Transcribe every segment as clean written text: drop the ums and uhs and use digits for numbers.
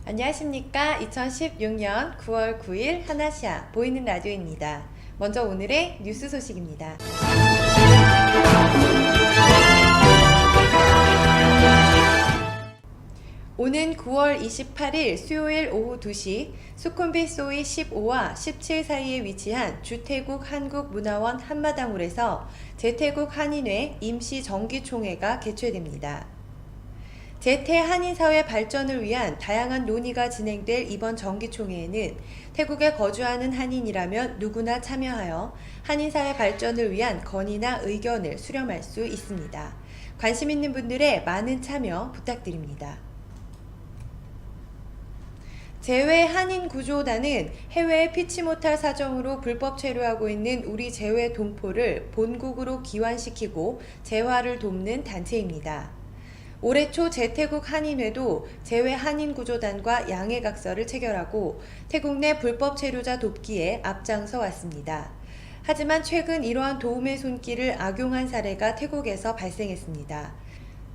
안녕하십니까. 2016년 9월 9일 하나시아 보이는 라디오입니다. 먼저 오늘의 뉴스 소식입니다. 오는 9월 28일 수요일 오후 2시 수쿰빗 소이 15와 17 사이에 위치한 주태국 한국문화원 한마당홀에서 재태국 한인회 임시정기총회가 개최됩니다. 재태 한인사회 발전을 위한 다양한 논의가 진행될 이번 정기총회에는 태국에 거주하는 한인이라면 누구나 참여하여 한인사회 발전을 위한 건의나 의견을 수렴할 수 있습니다. 관심 있는 분들의 많은 참여 부탁드립니다. 재외 한인 구조단은 해외에 피치 못할 사정으로 불법 체류하고 있는 우리 재외 동포를 본국으로 귀환시키고 재화를 돕는 단체입니다. 올해 초 재태국 한인회도 재외 한인 구조단과 양해각서를 체결하고 태국 내 불법 체류자 돕기에 앞장서 왔습니다. 하지만 최근 이러한 도움의 손길을 악용한 사례가 태국에서 발생했습니다.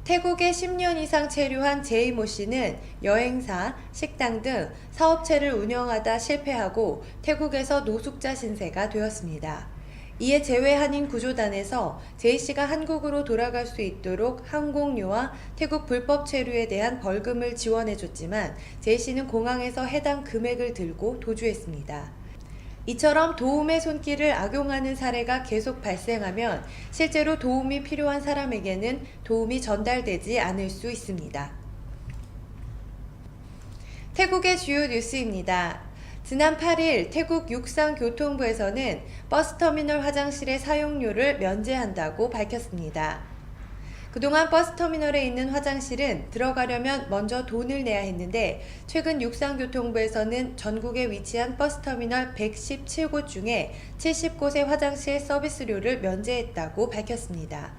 태국에 10년 이상 체류한 제이모 씨는 여행사, 식당 등 사업체를 운영하다 실패하고 태국에서 노숙자 신세가 되었습니다. 이에 재외 한인 구조단에서 제이 씨가 한국으로 돌아갈 수 있도록 항공료와 태국 불법 체류에 대한 벌금을 지원해줬지만 제이 씨는 공항에서 해당 금액을 들고 도주했습니다. 이처럼 도움의 손길을 악용하는 사례가 계속 발생하면 실제로 도움이 필요한 사람에게는 도움이 전달되지 않을 수 있습니다. 태국의 주요 뉴스입니다. 지난 8일 태국 육상교통부에서는 버스터미널 화장실의 사용료를 면제한다고 밝혔습니다. 그동안 버스터미널에 있는 화장실은 들어가려면 먼저 돈을 내야 했는데 최근 육상교통부에서는 전국에 위치한 버스터미널 117곳 중에 70곳의 화장실 서비스료를 면제했다고 밝혔습니다.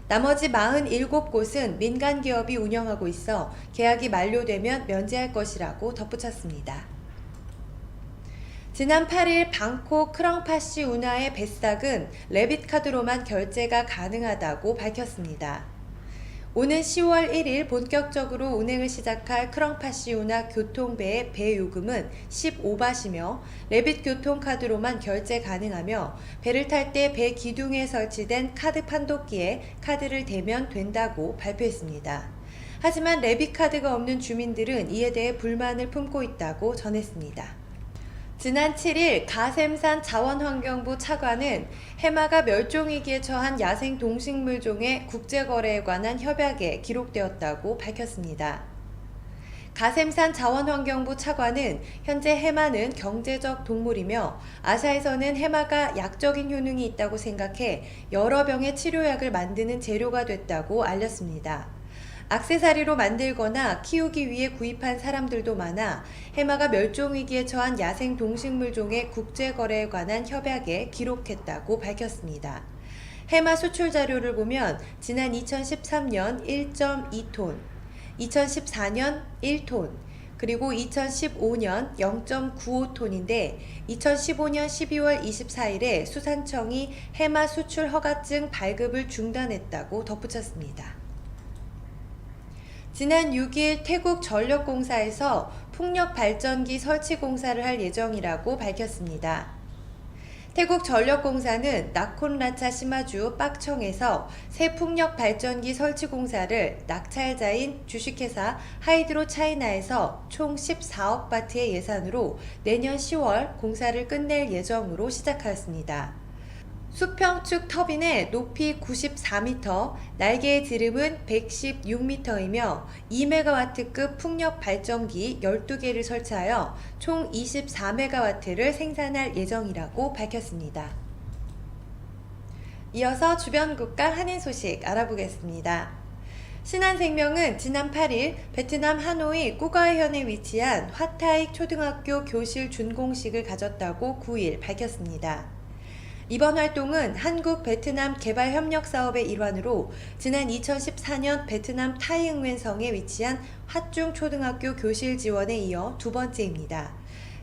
나머지 47곳은 민간기업이 운영하고 있어 계약이 만료되면 면제할 것이라고 덧붙였습니다. 지난 8일 방콕 크렁파시 운하의 뱃삭은 레빗카드로만 결제가 가능하다고 밝혔습니다. 오는 10월 1일 본격적으로 운행을 시작할 크렁파시 운하 교통배의 배 요금은 15바시며 레빗 교통카드로만 결제 가능하며 배를 탈 때 배 기둥에 설치된 카드 판독기에 카드를 대면 된다고 발표했습니다. 하지만 레빗카드가 없는 주민들은 이에 대해 불만을 품고 있다고 전했습니다. 지난 7일 가셈산 자원환경부 차관은 해마가 멸종위기에 처한 야생 동식물종의 국제거래에 관한 협약에 기록되었다고 밝혔습니다. 가셈산 자원환경부 차관은 현재 해마는 경제적 동물이며 아시아에서는 해마가 약적인 효능이 있다고 생각해 여러 병의 치료약을 만드는 재료가 됐다고 알렸습니다. 액세서리로 만들거나 키우기 위해 구입한 사람들도 많아 해마가 멸종위기에 처한 야생 동식물종의 국제거래에 관한 협약에 기록했다고 밝혔습니다. 해마 수출 자료를 보면 지난 2013년 1.2톤, 2014년 1톤, 그리고 2015년 0.95톤인데 2015년 12월 24일에 수산청이 해마 수출 허가증 발급을 중단했다고 덧붙였습니다. 지난 6일 태국전력공사에서 풍력발전기 설치 공사를 할 예정이라고 밝혔습니다. 태국전력공사는 나콘라차 시마주 빡청에서 새 풍력발전기 설치 공사를 낙찰자인 주식회사 하이드로차이나에서 총 14억 바트의 예산으로 내년 10월 공사를 끝낼 예정으로 시작하였습니다. 수평축 터빈의 높이 94m, 날개의 지름은 116m이며 2MW급 풍력 발전기 12개를 설치하여 총 24MW를 생산할 예정이라고 밝혔습니다. 이어서 주변 국가 한인 소식 알아보겠습니다. 신한생명은 지난 8일 베트남 하노이 꾸가이현에 위치한 화타익 초등학교 교실 준공식을 가졌다고 9일 밝혔습니다. 이번 활동은 한국-베트남 개발협력사업의 일환으로 지난 2014년 베트남 타이응웬성에 위치한 핫중초등학교 교실 지원에 이어 두 번째입니다.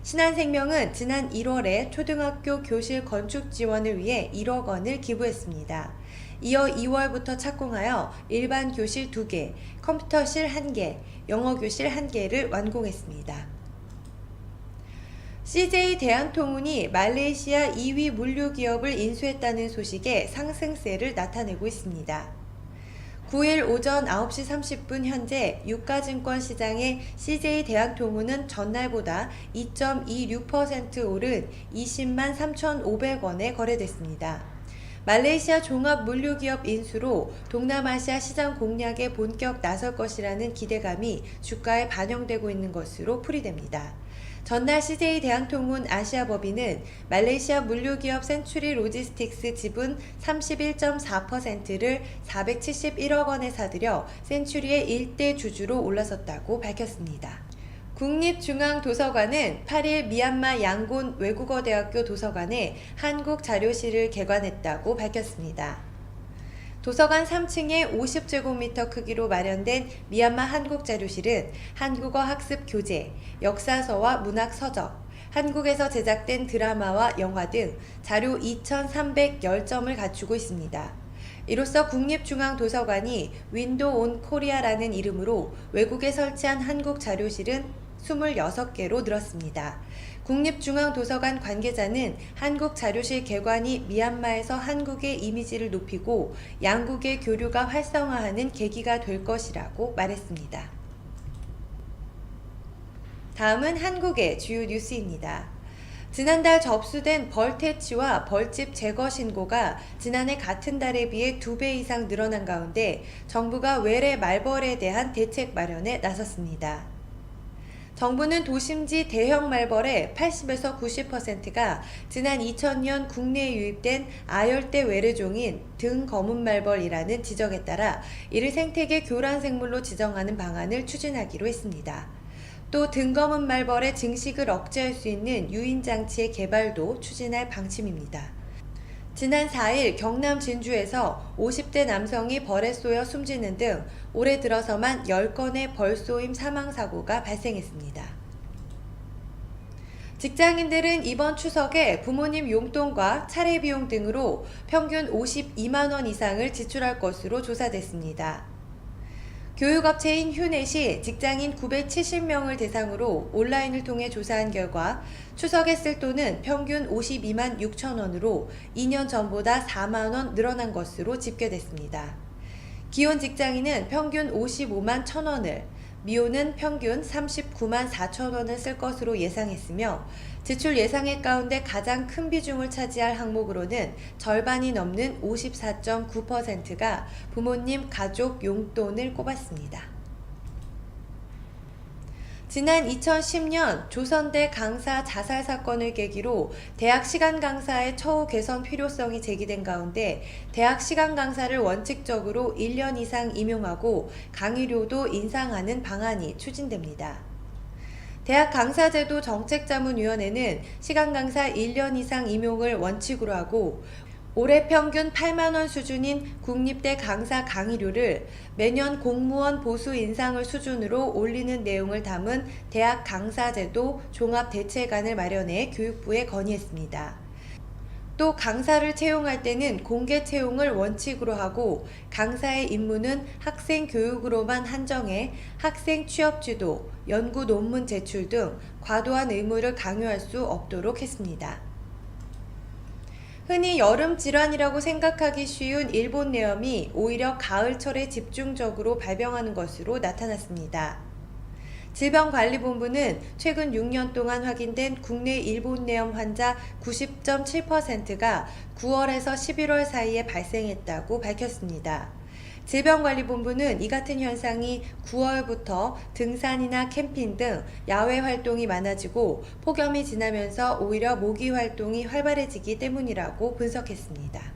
신한생명은 지난 1월에 초등학교 교실 건축 지원을 위해 1억 원을 기부했습니다. 이어 2월부터 착공하여 일반 교실 2개, 컴퓨터실 1개, 영어 교실 1개를 완공했습니다. CJ 대한통운이 말레이시아 2위 물류기업을 인수했다는 소식에 상승세를 나타내고 있습니다. 9일 오전 9시 30분 현재 유가증권 시장의 CJ 대한통운은 전날보다 2.26% 오른 20만 3,500원에 거래됐습니다. 말레이시아 종합물류기업 인수로 동남아시아 시장 공략에 본격 나설 것이라는 기대감이 주가에 반영되고 있는 것으로 풀이됩니다. 전날 CJ 대한통운 아시아법인은 말레이시아 물류기업 센츄리 로지스틱스 지분 31.4%를 471억 원에 사들여 센츄리의 일대 주주로 올라섰다고 밝혔습니다. 국립중앙도서관은 8일 미얀마 양곤 외국어대학교 도서관에 한국자료실을 개관했다고 밝혔습니다. 도서관 3층에 50제곱미터 크기로 마련된 미얀마 한국자료실은 한국어 학습 교재, 역사서와 문학 서적, 한국에서 제작된 드라마와 영화 등 자료 2,310점을 갖추고 있습니다. 이로써 국립중앙도서관이 윈도우 온 코리아라는 이름으로 외국에 설치한 한국자료실은 26개로 늘었습니다. 국립중앙도서관 관계자는 한국자료실 개관이 미얀마에서 한국의 이미지를 높이고 양국의 교류가 활성화하는 계기가 될 것이라고 말했습니다. 다음은 한국의 주요 뉴스입니다. 지난달 접수된 벌 퇴치와 벌집 제거 신고가 지난해 같은 달에 비해 2배 이상 늘어난 가운데 정부가 외래 말벌에 대한 대책 마련에 나섰습니다. 정부는 도심지 대형 말벌의 80에서 90%가 지난 2000년 국내에 유입된 아열대 외래종인 등거문말벌이라는 지적에 따라 이를 생태계 교란 생물로 지정하는 방안을 추진하기로 했습니다. 또 등거문말벌의 증식을 억제할 수 있는 유인장치의 개발도 추진할 방침입니다. 지난 4일 경남 진주에서 50대 남성이 벌에 쏘여 숨지는 등 올해 들어서만 10건의 벌쏘임 사망사고가 발생했습니다. 직장인들은 이번 추석에 부모님 용돈과 차례 비용 등으로 평균 52만 원 이상을 지출할 것으로 조사됐습니다. 교육업체인 휴넷이 직장인 970명을 대상으로 온라인을 통해 조사한 결과 추석에 쓸 돈은 평균 52만 6천 원으로 2년 전보다 4만 원 늘어난 것으로 집계됐습니다. 기혼 직장인은 평균 55만 1천 원을, 미혼은 평균 39만 4천 원을 쓸 것으로 예상했으며 지출 예상액 가운데 가장 큰 비중을 차지할 항목으로는 절반이 넘는 54.9%가 부모님 가족 용돈을 꼽았습니다. 지난 2010년 조선대 강사 자살 사건을 계기로 대학 시간 강사의 처우 개선 필요성이 제기된 가운데 대학 시간 강사를 원칙적으로 1년 이상 임용하고 강의료도 인상하는 방안이 추진됩니다. 대학 강사제도 정책자문위원회는 시간 강사 1년 이상 임용을 원칙으로 하고 올해 평균 8만 원 수준인 국립대 강사 강의료를 매년 공무원 보수 인상을 수준으로 올리는 내용을 담은 대학 강사제도 종합대책안을 마련해 교육부에 건의했습니다. 또 강사를 채용할 때는 공개 채용을 원칙으로 하고 강사의 임무는 학생 교육으로만 한정해 학생 취업 지도, 연구 논문 제출 등 과도한 의무를 강요할 수 없도록 했습니다. 흔히 여름 질환이라고 생각하기 쉬운 일본 뇌염이 오히려 가을철에 집중적으로 발병하는 것으로 나타났습니다. 질병관리본부는 최근 6년 동안 확인된 국내 일본뇌염 환자 90.7%가 9월에서 11월 사이에 발생했다고 밝혔습니다. 질병관리본부는 이 같은 현상이 9월부터 등산이나 캠핑 등 야외 활동이 많아지고 폭염이 지나면서 오히려 모기 활동이 활발해지기 때문이라고 분석했습니다.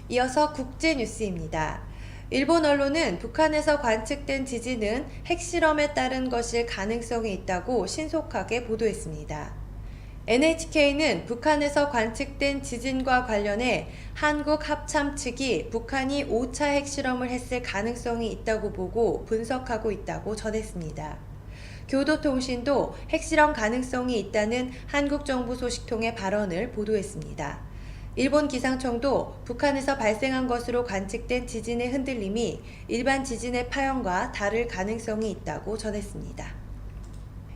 이어서 국제 뉴스입니다. 일본 언론은 북한에서 관측된 지진은 핵실험에 따른 것일 가능성이 있다고 신속하게 보도했습니다. NHK는 북한에서 관측된 지진과 관련해 한국 합참 측이 북한이 5차 핵실험을 했을 가능성이 있다고 보고 분석하고 있다고 전했습니다. 교도통신도 핵실험 가능성이 있다는 한국 정부 소식통의 발언을 보도했습니다. 일본 기상청도 북한에서 발생한 것으로 관측된 지진의 흔들림이 일반 지진의 파형과 다를 가능성이 있다고 전했습니다.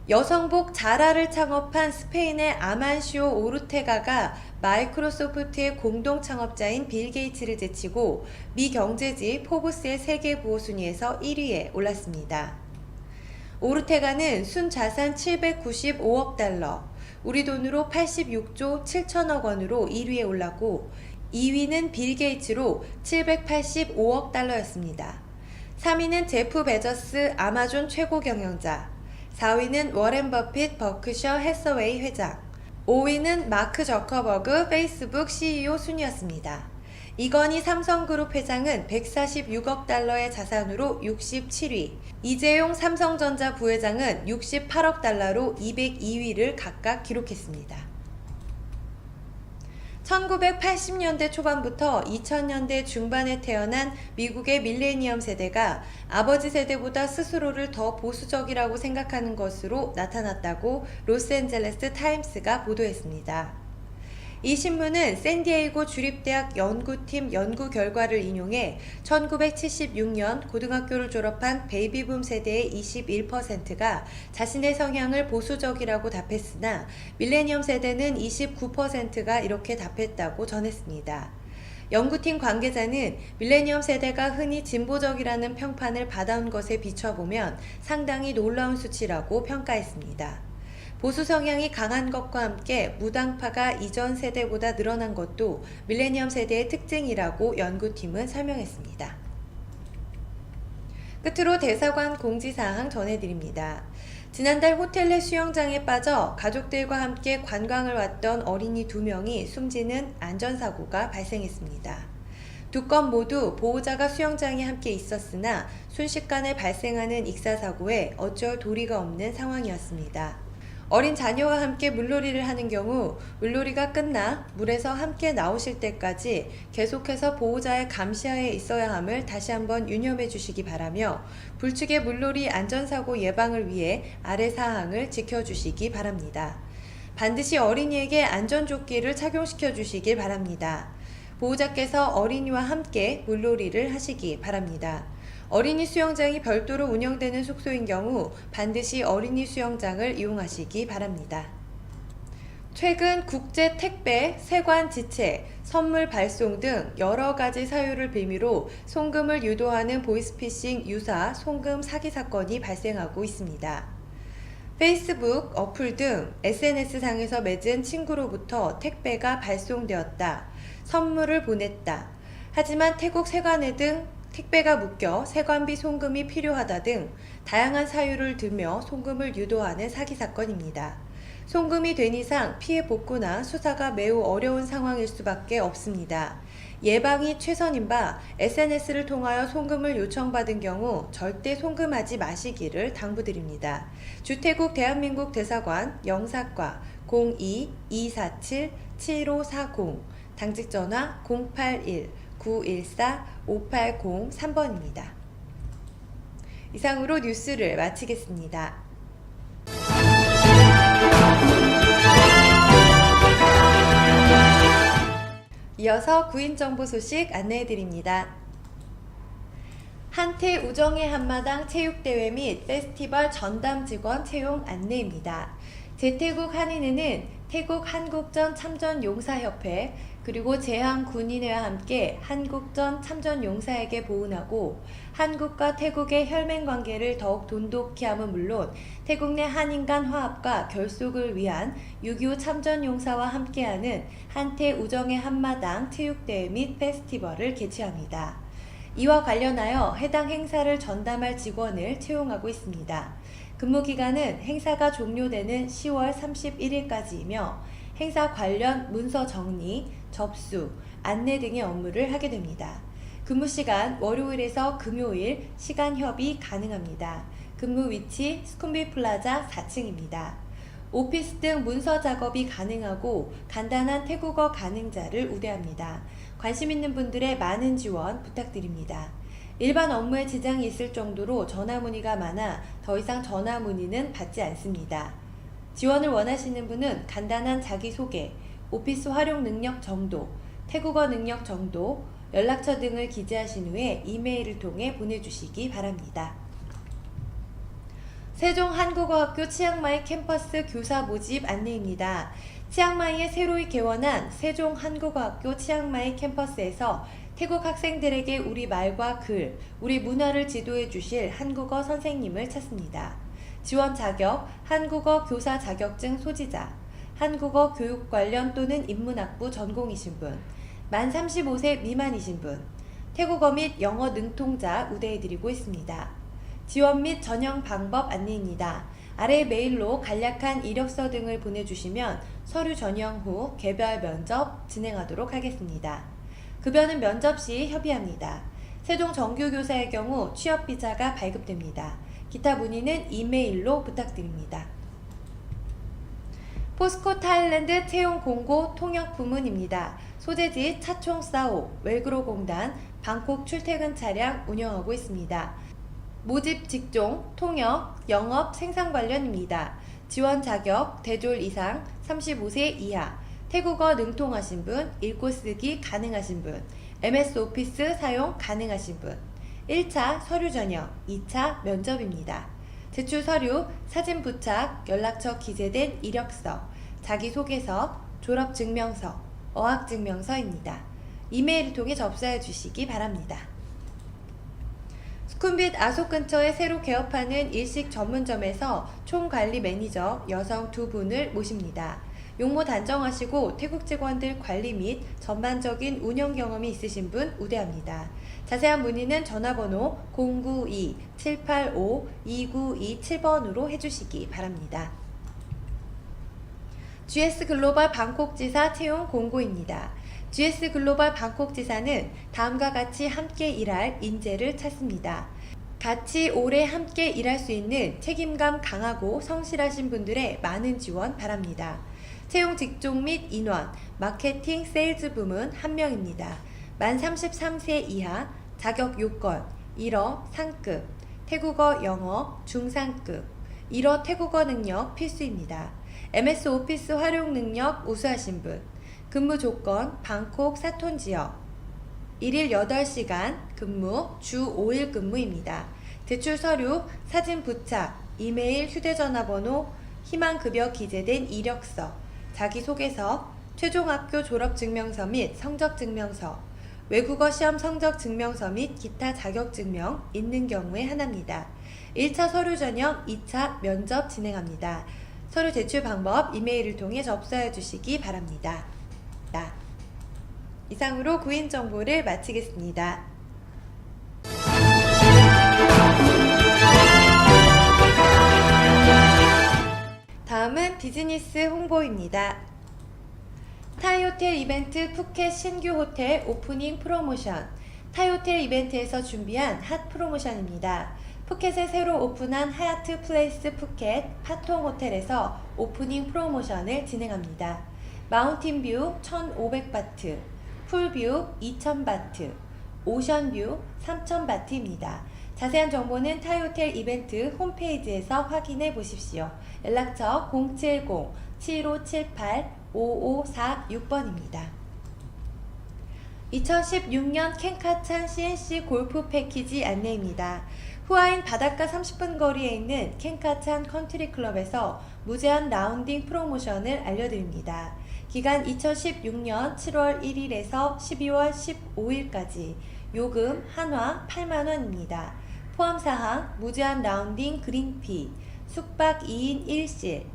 여성복 자라를 창업한 스페인의 아만시오 오르테가가 마이크로소프트의 공동 창업자인 빌 게이츠를 제치고 미 경제지 포브스의 세계 부호 순위에서 1위에 올랐습니다. 오르테가는 순자산 795억 달러, 우리 돈으로 86조 7천억 원으로 1위에 올랐고 2위는 빌 게이츠로 785억 달러였습니다. 3위는 제프 베저스 아마존 최고 경영자, 4위는 워렌 버핏 버크셔 해서웨이 회장, 5위는 마크 저커버그 페이스북 CEO 순이었습니다. 이건희 삼성그룹 회장은 146억 달러의 자산으로 67위, 이재용 삼성전자 부회장은 68억 달러로 202위를 각각 기록했습니다. 1980년대 초반부터 2000년대 중반에 태어난 미국의 밀레니엄 세대가 아버지 세대보다 스스로를 더 보수적이라고 생각하는 것으로 나타났다고 로스앤젤레스 타임스가 보도했습니다. 이 신문은 샌디에이고 주립대학 연구팀 연구 결과를 인용해 1976년 고등학교를 졸업한 베이비붐 세대의 21%가 자신의 성향을 보수적이라고 답했으나 밀레니엄 세대는 29%가 이렇게 답했다고 전했습니다. 연구팀 관계자는 밀레니엄 세대가 흔히 진보적이라는 평판을 받아온 것에 비춰보면 상당히 놀라운 수치라고 평가했습니다. 보수 성향이 강한 것과 함께 무당파가 이전 세대보다 늘어난 것도 밀레니엄 세대의 특징이라고 연구팀은 설명했습니다. 끝으로 대사관 공지사항 전해드립니다. 지난달 호텔 내 수영장에 빠져 가족들과 함께 관광을 왔던 어린이 2명이 숨지는 안전사고가 발생했습니다. 두 건 모두 보호자가 수영장에 함께 있었으나 순식간에 발생하는 익사사고에 어쩔 도리가 없는 상황이었습니다. 어린 자녀와 함께 물놀이를 하는 경우 물놀이가 끝나 물에서 함께 나오실 때까지 계속해서 보호자의 감시하에 있어야 함을 다시 한번 유념해 주시기 바라며 불축의 물놀이 안전사고 예방을 위해 아래 사항을 지켜주시기 바랍니다. 반드시 어린이에게 안전조끼를 착용시켜 주시길 바랍니다. 보호자께서 어린이와 함께 물놀이를 하시기 바랍니다. 어린이 수영장이 별도로 운영되는 숙소인 경우 반드시 어린이 수영장을 이용하시기 바랍니다. 최근 국제 택배, 세관 지체, 선물 발송 등 여러 가지 사유를 빌미로 송금을 유도하는 보이스피싱 유사 송금 사기 사건이 발생하고 있습니다. 페이스북, 어플 등 SNS상에서 맺은 친구로부터 택배가 발송되었다, 선물을 보냈다. 하지만 태국 세관에 등 택배가 묶여 세관비 송금이 필요하다 등 다양한 사유를 들며 송금을 유도하는 사기 사건입니다. 송금이 된 이상 피해 복구나 수사가 매우 어려운 상황일 수밖에 없습니다. 예방이 최선인 바 SNS를 통하여 송금을 요청받은 경우 절대 송금하지 마시기를 당부드립니다. 주태국 대한민국 대사관 영사과 02-247-7540 당직 전화 081-914-5803번입니다. 이상으로 뉴스를 마치겠습니다. 이어서 구인정보 소식 안내해드립니다. 한태 우정의 한마당 체육대회 및 페스티벌 전담 직원 채용 안내입니다. 제태국 한인회는 태국 한국전 참전용사협회 그리고 제항군인회와 함께 한국전 참전용사에게 보훈하고 한국과 태국의 혈맹관계를 더욱 돈독히 함은 물론 태국 내 한인 간 화합과 결속을 위한 6.25 참전용사와 함께하는 한태 우정의 한마당 체육대회 및 페스티벌을 개최합니다. 이와 관련하여 해당 행사를 전담할 직원을 채용하고 있습니다. 근무기간은 행사가 종료되는 10월 31일까지이며 행사 관련 문서 정리, 접수, 안내 등의 업무를 하게 됩니다. 근무시간 월요일에서 금요일 시간 협의 가능합니다. 근무 위치 스쿰비 플라자 4층입니다. 오피스 등 문서 작업이 가능하고 간단한 태국어 가능자를 우대합니다. 관심 있는 분들의 많은 지원 부탁드립니다. 일반 업무에 지장이 있을 정도로 전화 문의가 많아 더 이상 전화 문의는 받지 않습니다. 지원을 원하시는 분은 간단한 자기소개, 오피스 활용 능력 정도, 태국어 능력 정도, 연락처 등을 기재하신 후에 이메일을 통해 보내주시기 바랍니다. 세종한국어학교 치앙마이 캠퍼스 교사 모집 안내입니다. 치앙마이에 새로이 개원한 세종한국어학교 치앙마이 캠퍼스에서 태국 학생들에게 우리 말과 글, 우리 문화를 지도해 주실 한국어 선생님을 찾습니다. 지원 자격, 한국어 교사 자격증 소지자, 한국어 교육 관련 또는 인문학부 전공이신 분, 만 35세 미만이신 분, 태국어 및 영어 능통자 우대해드리고 있습니다. 지원 및 전형 방법 안내입니다. 아래 메일로 간략한 이력서 등을 보내주시면 서류 전형 후 개별 면접 진행하도록 하겠습니다. 급여는 면접 시 협의합니다. 세종 정규교사의 경우 취업비자가 발급됩니다. 기타 문의는 이메일로 부탁드립니다. 포스코 타일랜드 채용 공고 통역 부문입니다. 소재지 차총사오, 웰그로공단, 방콕 출퇴근 차량 운영하고 있습니다. 모집 직종, 통역, 영업, 생산 관련입니다. 지원 자격, 대졸 이상, 35세 이하, 태국어 능통하신 분, 읽고 쓰기 가능하신 분, MS 오피스 사용 가능하신 분, 1차 서류 전형, 2차 면접입니다. 제출 서류, 사진 부착, 연락처 기재된 이력서, 자기소개서, 졸업증명서, 어학증명서입니다. 이메일을 통해 접수해 주시기 바랍니다. 수쿰빗 아속 근처에 새로 개업하는 일식 전문점에서 총관리 매니저 여성 2분을 모십니다. 용모 단정하시고 태국 직원들 관리 및 전반적인 운영 경험이 있으신 분 우대합니다. 자세한 문의는 전화번호 092-785-2927번으로 해주시기 바랍니다. GS 글로벌 방콕 지사 채용 공고입니다. GS 글로벌 방콕 지사는 다음과 같이 함께 일할 인재를 찾습니다. 같이 오래 함께 일할 수 있는 책임감 강하고 성실하신 분들의 많은 지원 바랍니다. 채용 직종 및 인원, 마케팅, 세일즈 부문 1명입니다. 만 33세 이하, 자격 요건, 1어 상급, 태국어 영어 중상급, 1어 태국어 능력 필수입니다. MS 오피스 활용 능력 우수하신 분, 근무 조건 방콕 사톤 지역, 1일 8시간 근무, 주 5일 근무입니다. 제출 서류, 사진 부착, 이메일, 휴대전화번호, 희망급여 기재된 이력서, 자기소개서, 최종학교 졸업증명서 및 성적증명서, 외국어 시험 성적증명서 및 기타 자격증명 있는 경우에 하나입니다. 1차 서류 전형, 2차 면접 진행합니다. 서류 제출 방법 이메일을 통해 접수해 주시기 바랍니다. 이상으로 구인 정보를 마치겠습니다. 다음은 비즈니스 홍보입니다. 타이호텔 이벤트 푸켓 신규 호텔 오프닝 프로모션. 타이호텔 이벤트에서 준비한 핫 프로모션입니다. 푸켓에 새로 오픈한 하얏트 플레이스 푸켓 파통 호텔에서 오프닝 프로모션을 진행합니다. 마운틴뷰 1500바트, 풀뷰 2000바트, 오션뷰 3000바트입니다. 자세한 정보는 타이호텔 이벤트 홈페이지에서 확인해 보십시오. 연락처 070-7578-5546번입니다. 2016년 캔카찬 CNC 골프 패키지 안내입니다. 후아인 바닷가 30분 거리에 있는 캔카찬 컨트리클럽에서 무제한 라운딩 프로모션을 알려드립니다. 기간 2016년 7월 1일에서 12월 15일까지 요금 한화 8만원입니다. 포함사항 무제한 라운딩 그린피, 숙박 2인 1실,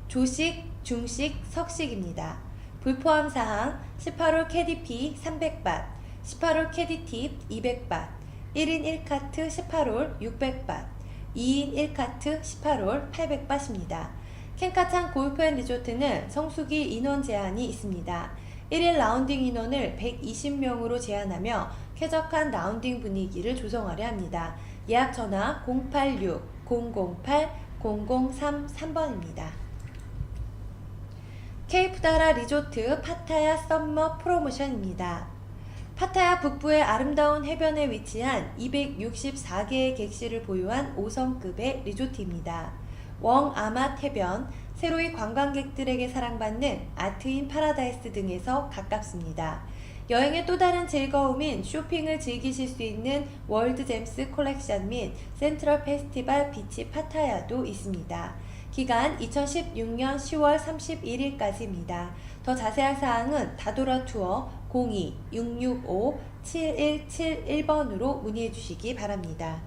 조식, 중식, 석식입니다. 불포함사항 18홀 캐디피 300밭, 18홀 캐디팁 200밭, 1인 1카트 18홀 600밭, 2인 1카트 18홀 800밭입니다. 캔카찬 골프앤리조트는 성수기 인원 제한이 있습니다. 1일 라운딩 인원을 120명으로 제한하며 쾌적한 라운딩 분위기를 조성하려 합니다. 예약 전화 086-008-0033번입니다. 케이프다라 리조트 파타야 썸머 프로모션입니다. 파타야 북부의 아름다운 해변에 위치한 264개의 객실을 보유한 5성급의 리조트입니다. 웡 아맛 해변, 새로이 관광객들에게 사랑받는 아트인 파라다이스 등에서 가깝습니다. 여행의 또 다른 즐거움인 쇼핑을 즐기실 수 있는 월드 잼스 컬렉션 및 센트럴 페스티벌 비치 파타야도 있습니다. 기간 2016년 10월 31일까지입니다. 더 자세한 사항은 다도라 투어 02-665-7171번으로 문의해 주시기 바랍니다.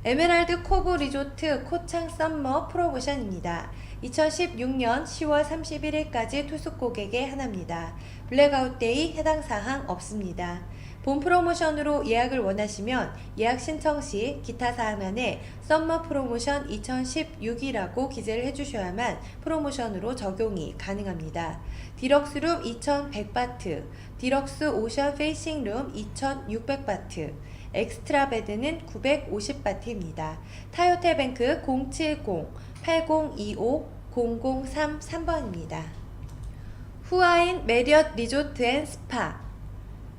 에메랄드 코브 리조트 코창 썸머 프로모션입니다. 2016년 10월 31일까지 투숙 고객의 하나입니다. 블랙아웃 데이 해당 사항 없습니다. 본 프로모션으로 예약을 원하시면 예약 신청 시 기타 사항란에 썸머 프로모션 2016이라고 기재를 해주셔야만 프로모션으로 적용이 가능합니다. 디럭스룸 2100바트, 디럭스 오션 페이싱룸 2600바트, 엑스트라 베드는 950바트입니다. 타이오텔뱅크 070-8025-0033번입니다. 후아인 메리엇 리조트 앤 스파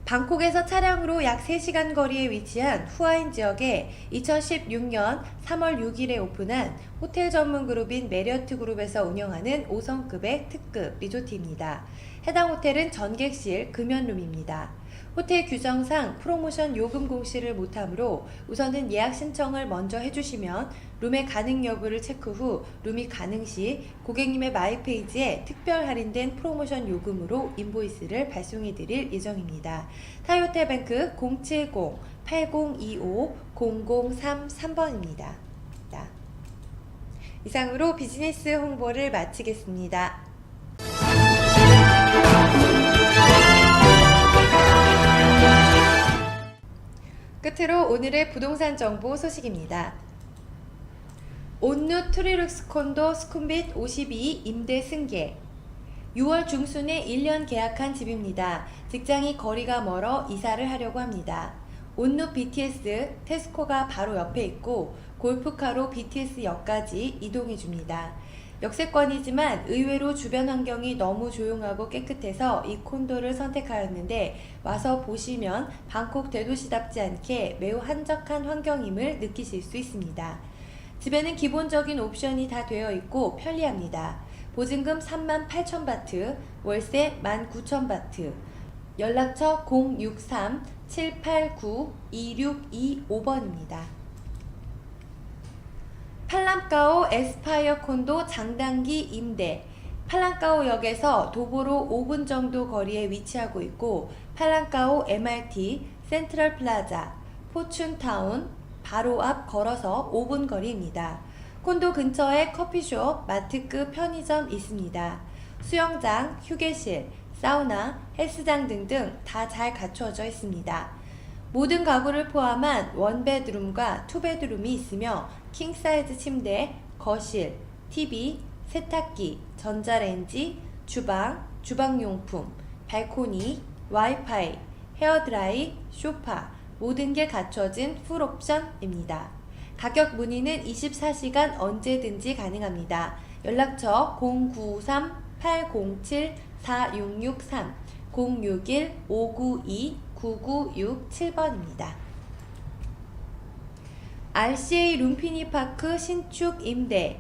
방콕에서 차량으로 약 3시간 거리에 위치한 후아인 지역에 2016년 3월 6일에 오픈한 호텔 전문 그룹인 메리어트 그룹에서 운영하는 5성급의 특급 리조트입니다. 해당 호텔은 전객실 금연룸입니다. 호텔 규정상 프로모션 요금 공시를 못하므로 우선은 예약 신청을 먼저 해주시면 룸의 가능 여부를 체크 후 룸이 가능 시 고객님의 마이페이지에 특별 할인된 프로모션 요금으로 인보이스를 발송해 드릴 예정입니다. 타이오텔뱅크 070-8025-0033번입니다. 이상으로 비즈니스 홍보를 마치겠습니다. 끝으로 오늘의 부동산 정보 소식입니다. 온누 트리룩스 콘도 스쿰빗 52 임대 승계 6월 중순에 1년 계약한 집입니다. 직장이 거리가 멀어 이사를 하려고 합니다. 온누 BTS 테스코가 바로 옆에 있고 골프카로 BTS역까지 이동해줍니다. 역세권이지만 의외로 주변 환경이 너무 조용하고 깨끗해서 이 콘도를 선택하였는데 와서 보시면 방콕 대도시답지 않게 매우 한적한 환경임을 느끼실 수 있습니다. 집에는 기본적인 옵션이 다 되어 있고 편리합니다. 보증금 38,000바트, 월세 19,000바트, 연락처 063-789-2625번입니다. 팔람까오 에스파이어 콘도 장단기 임대 팔람까오역에서 도보로 5분 정도 거리에 위치하고 있고 팔람까오 MRT, 센트럴 플라자, 포춘타운 바로 앞 걸어서 5분 거리입니다. 콘도 근처에 커피숍, 마트급 편의점 있습니다. 수영장, 휴게실, 사우나, 헬스장 등등 다 잘 갖추어져 있습니다. 모든 가구를 포함한 원베드룸과 투베드룸이 있으며 킹사이즈 침대, 거실, TV, 세탁기, 전자레인지, 주방, 주방용품, 발코니, 와이파이, 헤어드라이, 소파 모든 게 갖춰진 풀옵션입니다. 가격 문의는 24시간 언제든지 가능합니다. 연락처 093-807-4663, 061-592-9967번입니다. RCA 룸피니 파크 신축 임대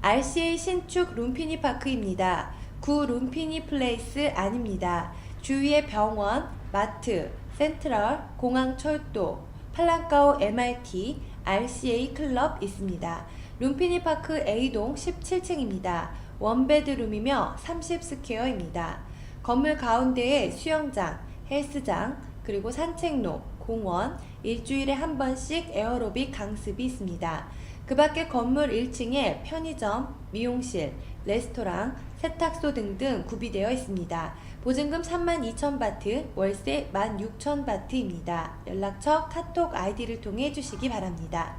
RCA 신축 룸피니 파크입니다. 구 룸피니 플레이스 아닙니다. 주위에 병원, 마트, 센트럴, 공항철도, 팔람까오 MRT, RCA 클럽 있습니다. 룸피니 파크 A동 17층입니다. 원베드룸이며 30스퀘어입니다. 건물 가운데에 수영장, 헬스장, 그리고 산책로, 공원, 일주일에 한 번씩 에어로빅 강습이 있습니다. 그 밖에 건물 1층에 편의점, 미용실, 레스토랑, 세탁소 등등 구비되어 있습니다. 보증금 32,000바트, 월세 16,000바트입니다. 연락처 카톡 아이디를 통해 주시기 바랍니다.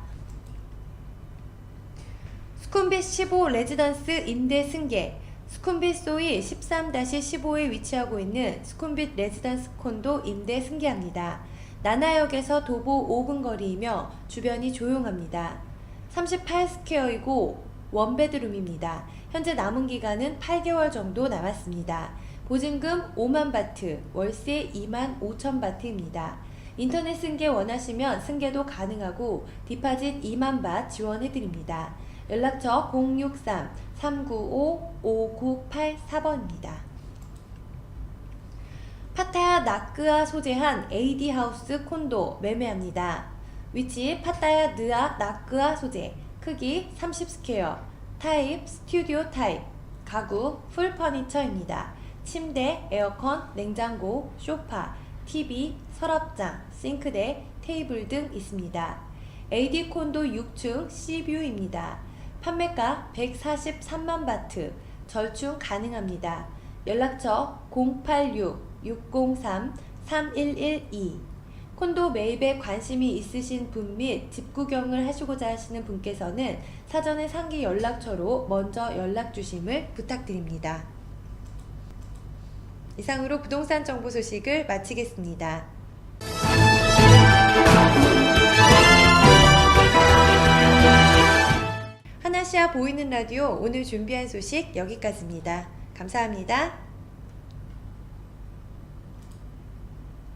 스쿰빗 15 레지던스 임대 승계 스쿰빗 소이 13-15에 위치하고 있는 스쿰빗 레지던스 콘도 임대 승계합니다. 나나역에서 도보 5분 거리이며 주변이 조용합니다. 38스퀘어이고 원베드룸입니다. 현재 남은 기간은 8개월 정도 남았습니다. 보증금 5만 바트, 월세 2만 5천 바트입니다. 인터넷 승계 원하시면 승계도 가능하고 디파짓 2만 바 지원해드립니다. 연락처 063-395-5984번입니다. 파타야 나크아 소재한 AD 하우스 콘도 매매합니다. 위치 파타야 느아 나크아 소재, 크기 30스퀘어, 타입 스튜디오 타입, 가구 풀 퍼니처입니다. 침대, 에어컨, 냉장고, 소파, TV, 서랍장, 싱크대, 테이블 등 있습니다. AD 콘도 6층 C뷰입니다. 판매가 143만 바트, 절충 가능합니다. 연락처 086-603-3112. 콘도 매입에 관심이 있으신 분 및 집 구경을 하시고자 하시는 분께서는 사전에 상기 연락처로 먼저 연락 주심을 부탁드립니다. 이상으로 부동산 정보 소식을 마치겠습니다. 하나시아 보이는 라디오 오늘 준비한 소식 여기까지입니다. 감사합니다.